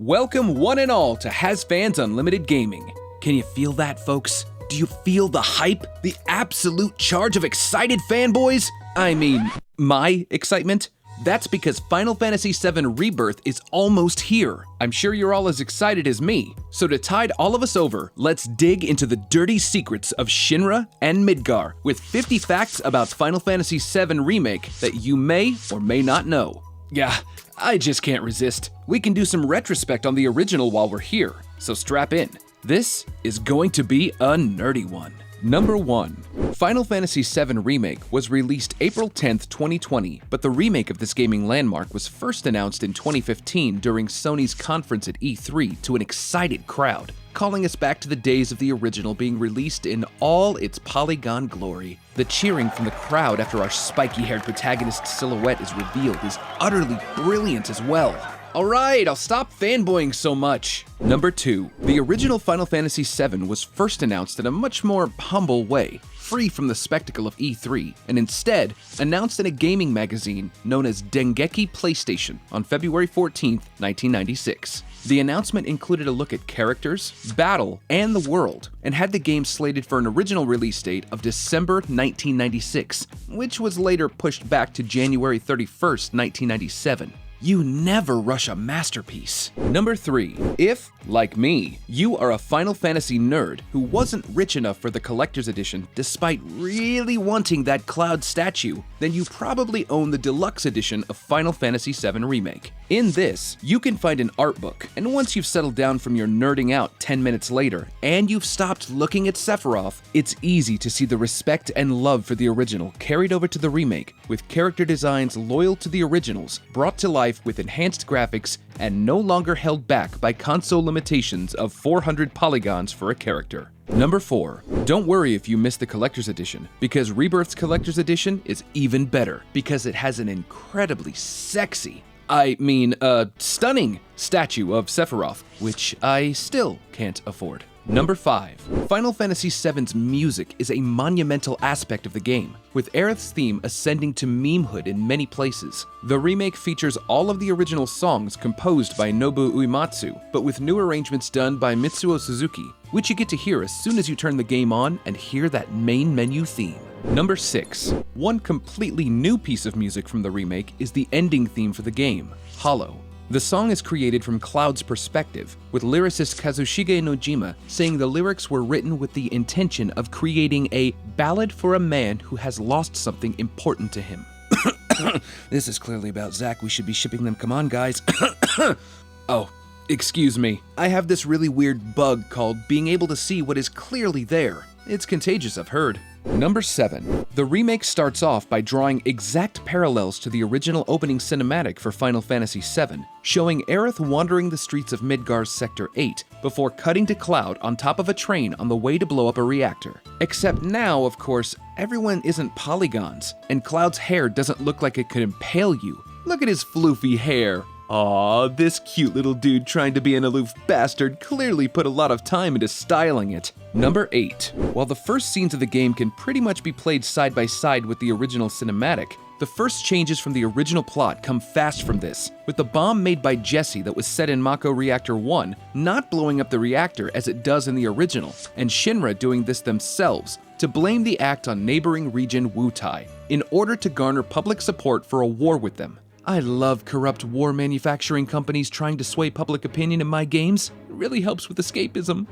Welcome one and all to Hazfans Unlimited Gaming. Can you feel that, folks? Do you feel the hype? The absolute charge of excited fanboys? I mean, my excitement? That's because Final Fantasy VII Rebirth is almost here. I'm sure you're all as excited as me. So to tide all of us over, let's dig into the dirty secrets of Shinra and Midgar with 50 facts about Final Fantasy VII Remake that you may or may not know. Yeah, I just can't resist. We can do some retrospect on the original while we're here, so strap in. This is going to be a nerdy one. Number 1. Final Fantasy VII Remake was released April 10th, 2020, but the remake of this gaming landmark was first announced in 2015 during Sony's conference at E3 to an excited crowd, calling us back to the days of the original being released in all its polygon glory. The cheering from the crowd after our spiky-haired protagonist's silhouette is revealed is utterly brilliant as well. Alright, I'll stop fanboying so much. Number 2. The original Final Fantasy VII was first announced in a much more humble way, free from the spectacle of E3, and instead announced in a gaming magazine known as Dengeki PlayStation on February 14th, 1996. The announcement included a look at characters, battle, and the world, and had the game slated for an original release date of December 1996, which was later pushed back to January 31st, 1997. You never rush a masterpiece. Number 3. If, like me, you are a Final Fantasy nerd who wasn't rich enough for the collector's edition despite really wanting that Cloud statue, then you probably own the deluxe edition of Final Fantasy VII Remake. In this, you can find an art book, and once you've settled down from your nerding out 10 minutes later, and you've stopped looking at Sephiroth, it's easy to see the respect and love for the original carried over to the remake, with character designs loyal to the originals, brought to life with enhanced graphics, and no longer held back by console limitations of 400 polygons for a character. Number 4. Don't worry if you missed the collector's edition, because Rebirth's collector's edition is even better, because it has an incredibly sexy, stunning statue of Sephiroth, which I still can't afford. Number 5. Final Fantasy VII's music is a monumental aspect of the game, with Aerith's theme ascending to memehood in many places. The remake features all of the original songs composed by Nobuo Uematsu, but with new arrangements done by Mitsuo Suzuki, which you get to hear as soon as you turn the game on and hear that main menu theme. Number 6. One completely new piece of music from the remake is the ending theme for the game, Hollow. The song is created from Cloud's perspective, with lyricist Kazushige Nojima saying the lyrics were written with the intention of creating a ballad for a man who has lost something important to him. This is clearly about Zack, we should be shipping them, come on guys. Oh, excuse me. I have this really weird bug called being able to see what is clearly there. It's contagious, I've heard. Number 7. The remake starts off by drawing exact parallels to the original opening cinematic for Final Fantasy VII, showing Aerith wandering the streets of Midgar's Sector 8 before cutting to Cloud on top of a train on the way to blow up a reactor. Except now, of course, everyone isn't polygons, and Cloud's hair doesn't look like it could impale you. Look at his floofy hair. Aw, this cute little dude trying to be an aloof bastard clearly put a lot of time into styling it. Number 8. While the first scenes of the game can pretty much be played side by side with the original cinematic, the first changes from the original plot come fast from this, with the bomb made by Jesse that was set in Mako Reactor 1 not blowing up the reactor as it does in the original, and Shinra doing this themselves to blame the act on neighboring region Wutai, in order to garner public support for a war with them. I love corrupt war manufacturing companies trying to sway public opinion in my games. It really helps with escapism.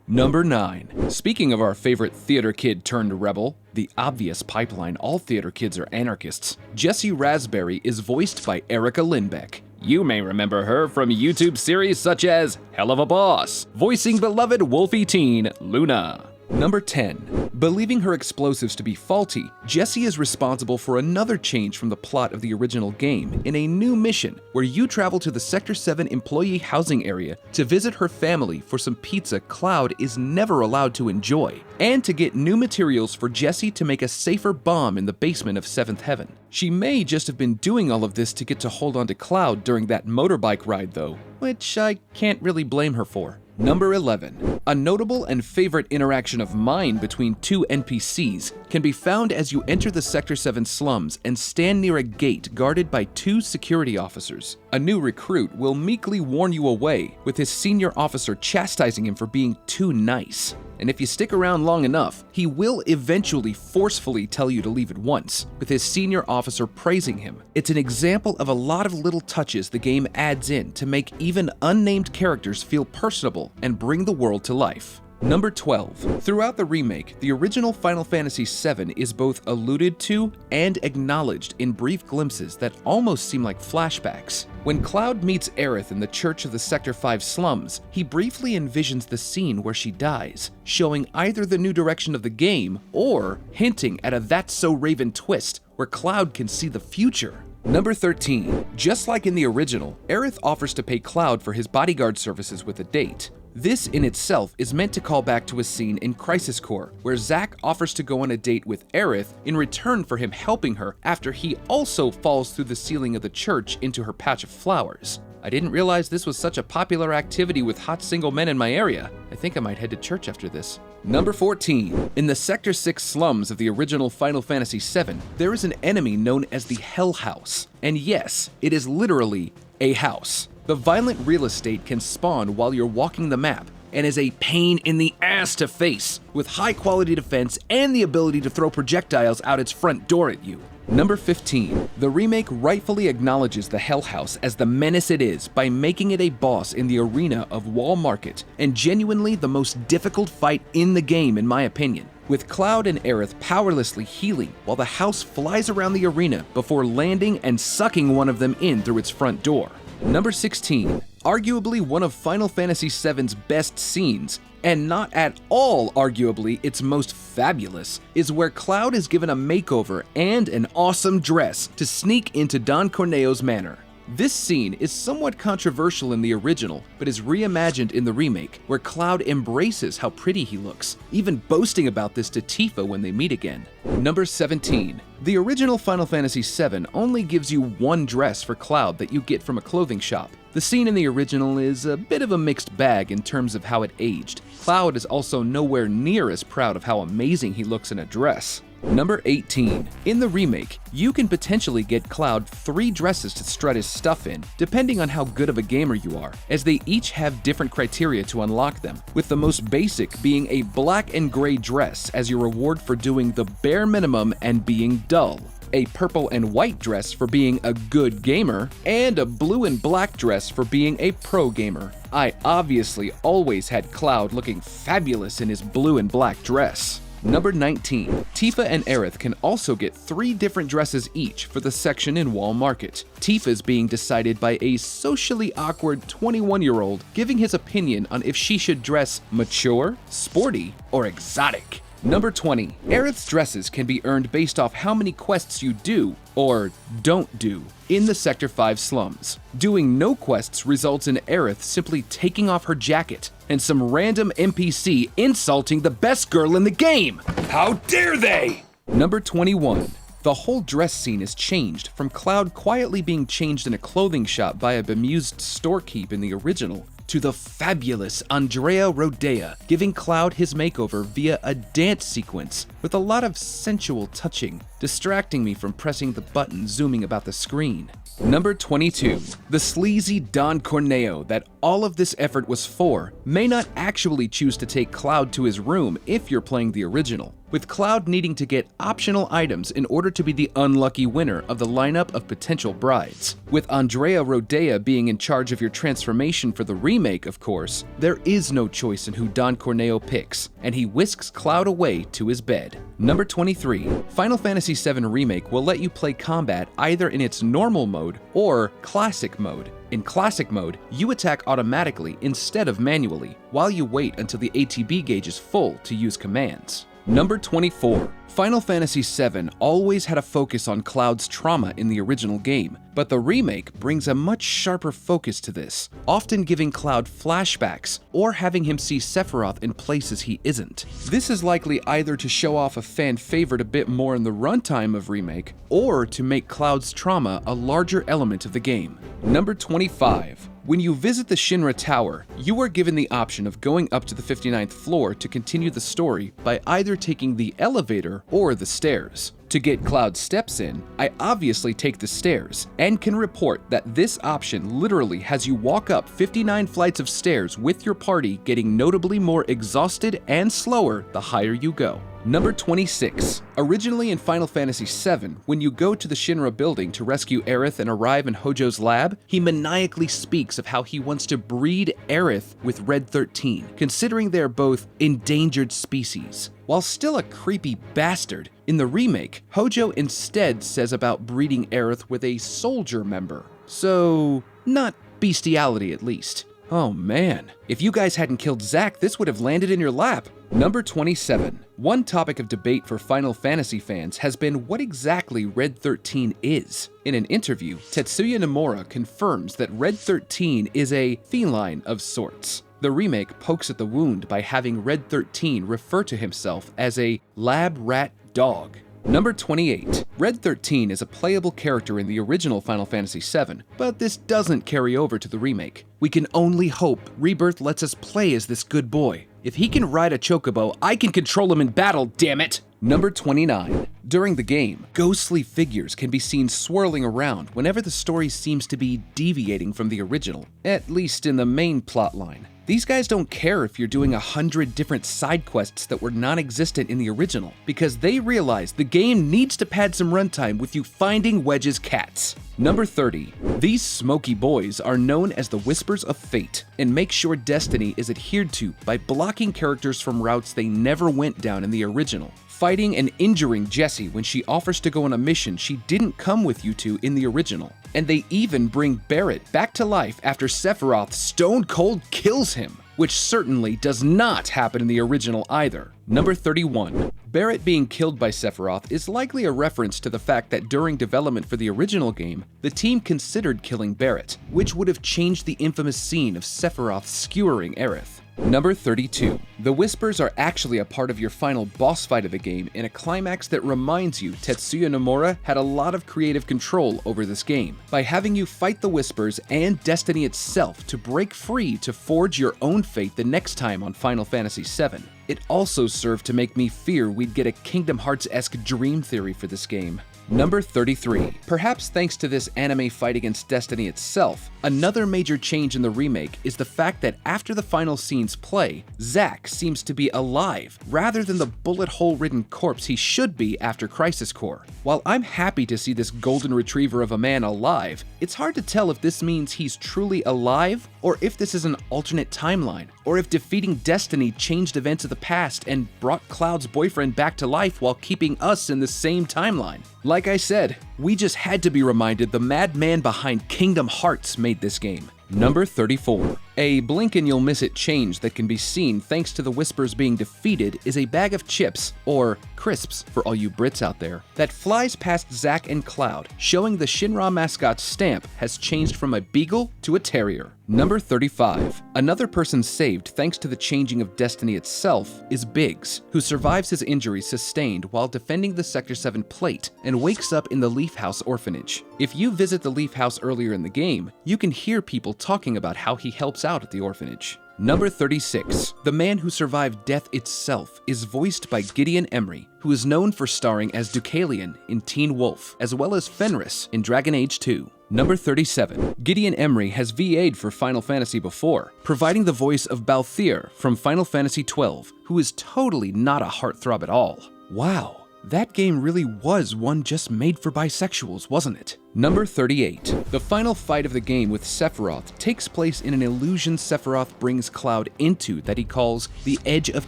Number 9. Speaking of our favorite theater kid turned rebel, the obvious pipeline all theater kids are anarchists, Jessie Raspberry is voiced by Erica Lindbeck. You may remember her from YouTube series such as Hell of a Boss, voicing beloved Wolfie teen Luna. Number 10. Believing her explosives to be faulty, Jessie is responsible for another change from the plot of the original game in a new mission where you travel to the Sector 7 employee housing area to visit her family for some pizza Cloud is never allowed to enjoy, and to get new materials for Jessie to make a safer bomb in the basement of 7th Heaven. She may just have been doing all of this to get to hold on to Cloud during that motorbike ride though, which I can't really blame her for. Number 11. A notable and favorite interaction of mine between two NPCs can be found as you enter the Sector 7 slums and stand near a gate guarded by two security officers. A new recruit will meekly warn you away, with his senior officer chastising him for being too nice. And if you stick around long enough, he will eventually forcefully tell you to leave at once, with his senior officer praising him. It's an example of a lot of little touches the game adds in to make even unnamed characters feel personable and bring the world to life. Number 12. Throughout the remake, the original Final Fantasy VII is both alluded to and acknowledged in brief glimpses that almost seem like flashbacks. When Cloud meets Aerith in the Church of the Sector 5 slums, he briefly envisions the scene where she dies, showing either the new direction of the game or hinting at a That's So Raven twist where Cloud can see the future. Number 13. Just like in the original, Aerith offers to pay Cloud for his bodyguard services with a date. This in itself is meant to call back to a scene in Crisis Core, where Zack offers to go on a date with Aerith in return for him helping her after he also falls through the ceiling of the church into her patch of flowers. I didn't realize this was such a popular activity with hot single men in my area. I think I might head to church after this. Number 14. In the Sector 6 slums of the original Final Fantasy VII, there is an enemy known as the Hell House. And yes, it is literally a house. The violent real estate can spawn while you're walking the map and is a pain in the ass to face, with high quality defense and the ability to throw projectiles out its front door at you. Number 15. The remake rightfully acknowledges the Hell House as the menace it is by making it a boss in the arena of Wall Market, and genuinely the most difficult fight in the game in my opinion, with Cloud and Aerith powerlessly healing while the house flies around the arena before landing and sucking one of them in through its front door. Number 16. Arguably one of Final Fantasy VII's best scenes, and not at all arguably its most fabulous, is where Cloud is given a makeover and an awesome dress to sneak into Don Corneo's manor. This scene is somewhat controversial in the original, but is reimagined in the remake, where Cloud embraces how pretty he looks, even boasting about this to Tifa when they meet again. Number 17. The original Final Fantasy VII only gives you one dress for Cloud that you get from a clothing shop. The scene in the original is a bit of a mixed bag in terms of how it aged. Cloud is also nowhere near as proud of how amazing he looks in a dress. Number 18. In the remake, you can potentially get Cloud 3 dresses to strut his stuff in, depending on how good of a gamer you are, as they each have different criteria to unlock them, with the most basic being a black and gray dress as your reward for doing the bare minimum and being dull, a purple and white dress for being a good gamer, and a blue and black dress for being a pro gamer. I obviously always had Cloud looking fabulous in his blue and black dress. Number 19. Tifa and Aerith can also get 3 different dresses each for the section in Wall Market. Tifa's being decided by a socially awkward 21-year-old giving his opinion on if she should dress mature, sporty, or exotic. Number 20. Aerith's dresses can be earned based off how many quests you do, or don't do, in the Sector 5 slums. Doing no quests results in Aerith simply taking off her jacket, and some random NPC insulting the best girl in the game. How dare they! Number 21. The whole dress scene is changed from Cloud quietly being changed in a clothing shop by a bemused storekeep in the original, to the fabulous Andrea Rodea giving Cloud his makeover via a dance sequence with a lot of sensual touching, distracting me from pressing the button zooming about the screen. Number 22. The sleazy Don Corneo that all of this effort was for may not actually choose to take Cloud to his room if you're playing the original, with Cloud needing to get optional items in order to be the unlucky winner of the lineup of potential brides. With Andrea Rodea being in charge of your transformation for the remake, of course, there is no choice in who Don Corneo picks, and he whisks Cloud away to his bed. Number 23. Final Fantasy VII Remake will let you play combat either in its normal mode or classic mode. In classic mode, you attack automatically instead of manually, while you wait until the ATB gauge is full to use commands. Number 24. Final Fantasy VII always had a focus on Cloud's trauma in the original game, but the remake brings a much sharper focus to this, often giving Cloud flashbacks or having him see Sephiroth in places he isn't. This is likely either to show off a fan favorite a bit more in the runtime of remake, or to make Cloud's trauma a larger element of the game. Number 25. When you visit the Shinra Tower, you are given the option of going up to the 59th floor to continue the story by either taking the elevator or the stairs. To get Cloud's steps in, I obviously take the stairs, and can report that this option literally has you walk up 59 flights of stairs with your party getting notably more exhausted and slower the higher you go. Number 26. Originally in Final Fantasy VII, when you go to the Shinra building to rescue Aerith and arrive in Hojo's lab, he maniacally speaks of how he wants to breed Aerith with Red 13, considering they are both endangered species. While still a creepy bastard, in the remake, Hojo instead says about breeding Aerith with a soldier member. So, not bestiality at least. Oh man, if you guys hadn't killed Zack, this would have landed in your lap. Number 27. One topic of debate for Final Fantasy fans has been what exactly Red 13 is. In an interview, Tetsuya Nomura confirms that Red 13 is a feline of sorts. The remake pokes at the wound by having Red 13 refer to himself as a lab rat dog. Number 28. Red 13 is a playable character in the original Final Fantasy VII, but this doesn't carry over to the remake. We can only hope Rebirth lets us play as this good boy. If he can ride a chocobo, I can control him in battle, damn it! Number 29. During the game, ghostly figures can be seen swirling around whenever the story seems to be deviating from the original, at least in the main plotline. These guys don't care if you're doing 100 different side quests that were non-existent in the original, because they realize the game needs to pad some runtime with you finding Wedge's cats. Number 30. These smoky boys are known as the Whispers of Fate, and make sure destiny is adhered to by blocking characters from routes they never went down in the original. Fighting and injuring Jessie when she offers to go on a mission she didn't come with you to in the original. And they even bring Barrett back to life after Sephiroth stone cold kills him, which certainly does not happen in the original either. Number 31. Barrett being killed by Sephiroth is likely a reference to the fact that during development for the original game, the team considered killing Barrett, which would have changed the infamous scene of Sephiroth skewering Aerith. Number 32. The Whispers are actually a part of your final boss fight of the game in a climax that reminds you Tetsuya Nomura had a lot of creative control over this game, by having you fight the Whispers and Destiny itself to break free to forge your own fate the next time on Final Fantasy VII. It also served to make me fear we'd get a Kingdom Hearts-esque dream theory for this game. Number 33. Perhaps thanks to this anime fight against Destiny itself, another major change in the remake is the fact that after the final scenes play, Zack seems to be alive, rather than the bullet hole-ridden corpse he should be after Crisis Core. While I'm happy to see this golden retriever of a man alive, it's hard to tell if this means he's truly alive, or if this is an alternate timeline, or if defeating Destiny changed events of the past and brought Cloud's boyfriend back to life while keeping us in the same timeline. Like I said, we just had to be reminded the madman behind Kingdom Hearts made this game. Number 34. A blink and you'll miss it change that can be seen thanks to the Whispers being defeated is a bag of chips, or crisps for all you Brits out there, that flies past Zack and Cloud, showing the Shinra mascot's stamp has changed from a beagle to a terrier. Number 35. Another person saved thanks to the changing of Destiny itself is Biggs, who survives his injuries sustained while defending the Sector 7 plate and wakes up in the Leaf House orphanage. If you visit the Leaf House earlier in the game, you can hear people talking about how he helps out at the orphanage. Number 36. The man who survived death itself is voiced by Gideon Emery, who is known for starring as Deucalion in Teen Wolf, as well as Fenris in Dragon Age 2. Number 37. Gideon Emery has VA'd for Final Fantasy before, providing the voice of Balthier from Final Fantasy XII, who is totally not a heartthrob at all. Wow. That game really was one just made for bisexuals, wasn't it? Number 38. The final fight of the game with Sephiroth takes place in an illusion Sephiroth brings Cloud into that he calls the Edge of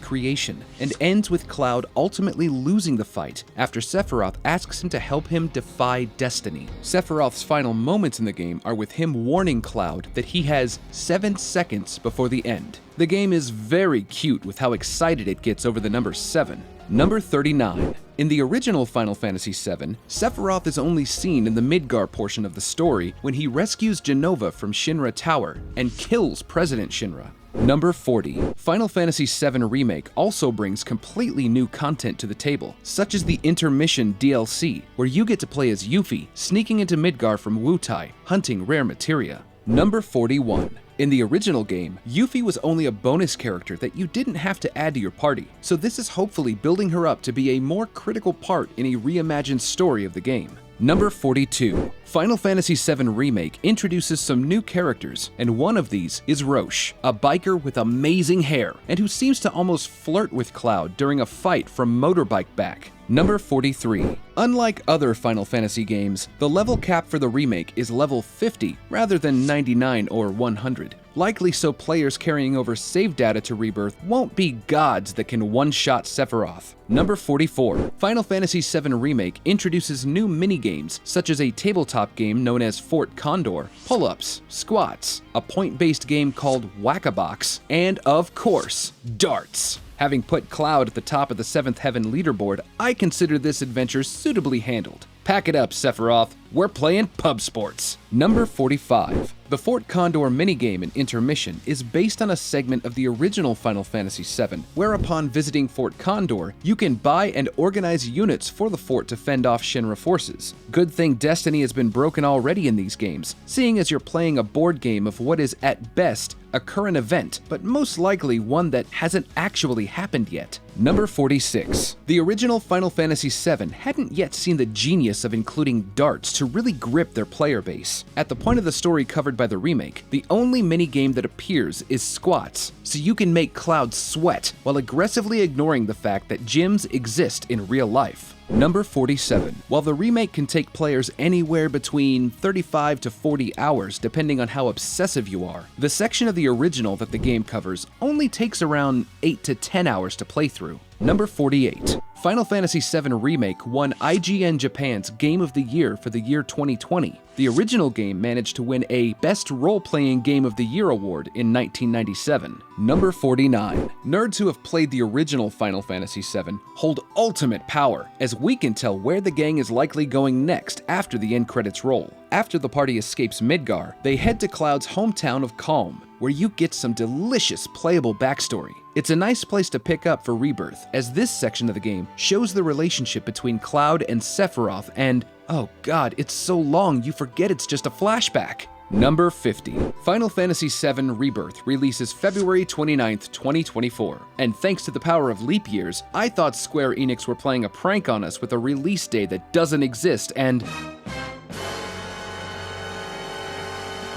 Creation, and ends with Cloud ultimately losing the fight after Sephiroth asks him to help him defy destiny. Sephiroth's final moments in the game are with him warning Cloud that he has 7 seconds before the end. The game is very cute with how excited it gets over the number 7. Number 39. In the original Final Fantasy VII, Sephiroth is only seen in the Midgar portion of the story when he rescues Jenova from Shinra Tower and kills President Shinra. Number 40. Final Fantasy VII Remake also brings completely new content to the table, such as the Intermission DLC, where you get to play as Yuffie, sneaking into Midgar from Wutai, hunting rare materia. Number 41. In the original game, Yuffie was only a bonus character that you didn't have to add to your party, so this is hopefully building her up to be a more critical part in a reimagined story of the game. Number 42. Final Fantasy VII Remake introduces some new characters, and one of these is Roche, a biker with amazing hair, and who seems to almost flirt with Cloud during a fight from Motorbike Back. Number 43. Unlike other Final Fantasy games, the level cap for the remake is level 50 rather than 99 or 100. Likely so players carrying over save data to Rebirth won't be gods that can one-shot Sephiroth. Number 44. Final Fantasy VII Remake introduces new minigames such as a tabletop game known as Fort Condor, pull-ups, squats, a point-based game called Whack-a-Box, and of course, darts. Having put Cloud at the top of the 7th Heaven leaderboard, I consider this adventure suitably handled. Pack it up, Sephiroth. We're playing pub sports. Number 45. The Fort Condor minigame in Intermission is based on a segment of the original Final Fantasy VII, where upon visiting Fort Condor, you can buy and organize units for the fort to fend off Shinra forces. Good thing Destiny has been broken already in these games, seeing as you're playing a board game of what is at best a current event, but most likely one that hasn't actually happened yet. Number 46. The original Final Fantasy VII hadn't yet seen the genius of including darts to really grip their player base. At the point of the story covered by the remake, the only minigame that appears is squats, so you can make Cloud sweat while aggressively ignoring the fact that gyms exist in real life. Number 47. While the remake can take players anywhere between 35 to 40 hours depending on how obsessive you are, the section of the original that the game covers only takes around 8 to 10 hours to play through. Number 48. Final Fantasy VII Remake won IGN Japan's Game of the Year for the year 2020. The original game managed to win a Best Role-Playing Game of the Year award in 1997. Number 49. Nerds who have played the original Final Fantasy VII hold ultimate power, as we can tell where the gang is likely going next after the end credits roll. After the party escapes Midgar, they head to Cloud's hometown of Kalm, where you get some delicious playable backstory. It's a nice place to pick up for Rebirth, as this section of the game shows the relationship between Cloud and Sephiroth and, oh god, it's so long you forget it's just a flashback. Number 50. Final Fantasy VII Rebirth releases February 29th, 2024. And thanks to the power of leap years, I thought Square Enix were playing a prank on us with a release day that doesn't exist and...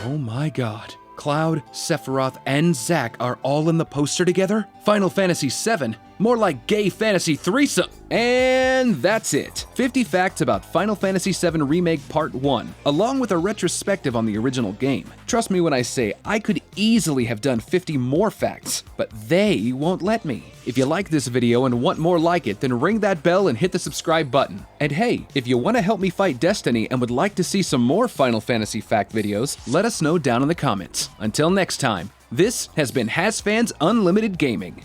oh my god. Cloud, Sephiroth, and Zack are all in the poster together? Final Fantasy VII? More like gay fantasy threesome! And that's it. 50 facts about Final Fantasy VII Remake Part 1, along with a retrospective on the original game. Trust me when I say I could easily have done 50 more facts, but they won't let me. If you like this video and want more like it, then ring that bell and hit the subscribe button. And hey, if you want to help me fight Destiny and would like to see some more Final Fantasy fact videos, let us know down in the comments. Until next time, this has been Hazfans Unlimited Gaming.